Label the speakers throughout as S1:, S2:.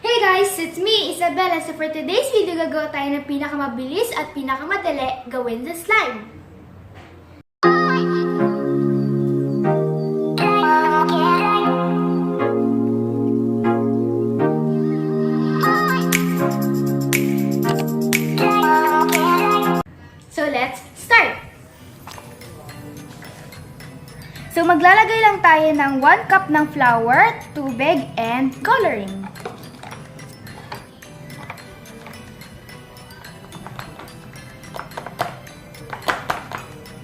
S1: Hey guys, it's me, Isabella. So for today's video, gagawa tayo ng pinakamabilis at pinakamadali gawin sa slime. So let's start! So maglalagay lang tayo ng 1 cup ng flour, tubig, and coloring.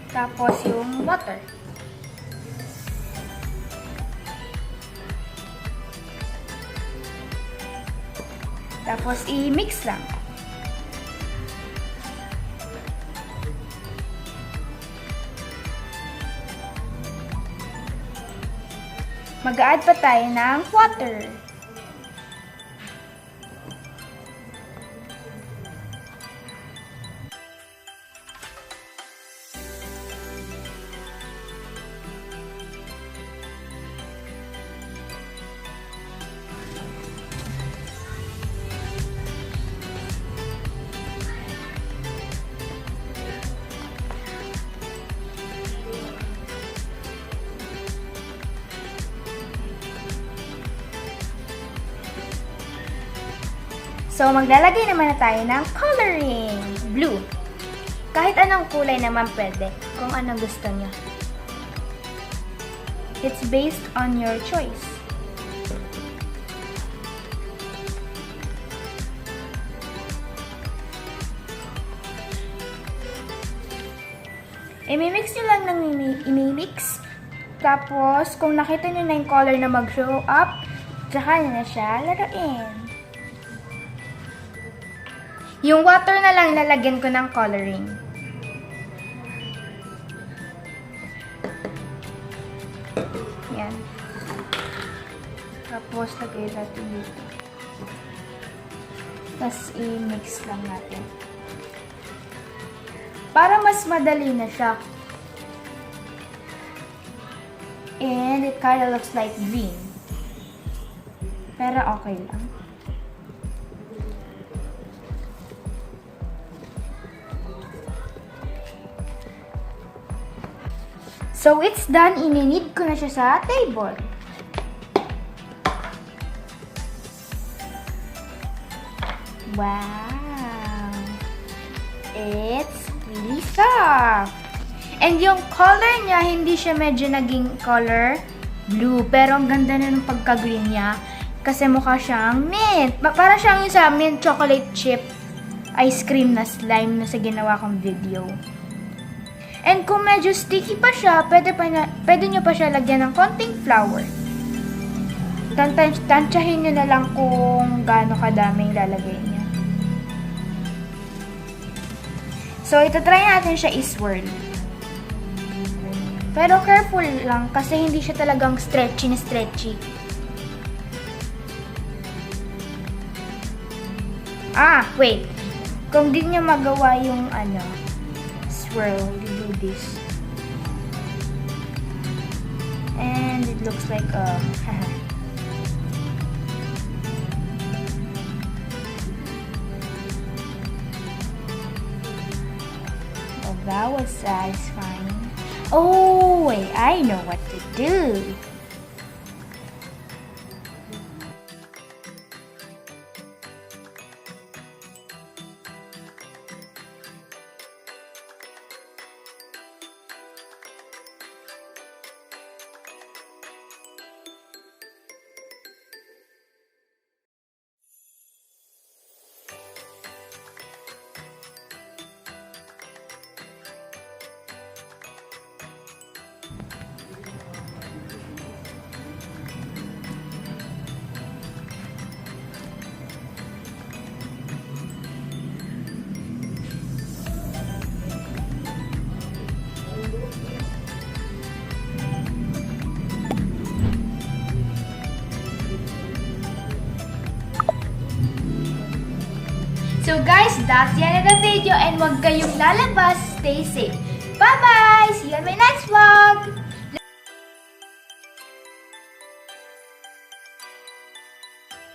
S1: Tapos yung water. Tapos i-mix lang. Mag-a-add pa tayo ng water. So, maglalagay naman na tayo ng coloring. Blue. Kahit anong kulay naman pwede, kung anong gusto nyo. It's based on your choice. I-mix nyo lang ng i-mix. Tapos, kung nakita nyo na yung color na mag-show up, tsaka nyo na siya laruin. Yung water na lang lalagyan ko ng coloring. Yan. Tapos, lagay natin dito. Tapos, i-mix lang natin. Para mas madali na siya. And it kind of looks like green. Pero okay lang. So, it's done. Ininid ko na siya sa table. Wow! It's really soft. And yung color niya, hindi siya medyo naging color blue. Pero ang ganda na ng pagka-green niya. Kasi mukha siyang mint. Para siyang yung sa mint chocolate chip ice cream na slime na sa ginawa kong video. And kung medyo sticky pa siya, pwede nyo pa siya lagyan ng konting flour. Tansyahin nyo na lang kung gaano kadaming lalagay niya. So, try natin siya i-swirl. Pero careful lang kasi hindi siya talagang stretchy na stretchy. Wait. Kung di nyo magawa yung swirl, you do this. And it looks like oh, that was satisfying. Oh, wait, I know what to do. So guys, that's the end of the video and huwag kayong lalabas. Stay safe. Bye-bye! See you on my next vlog!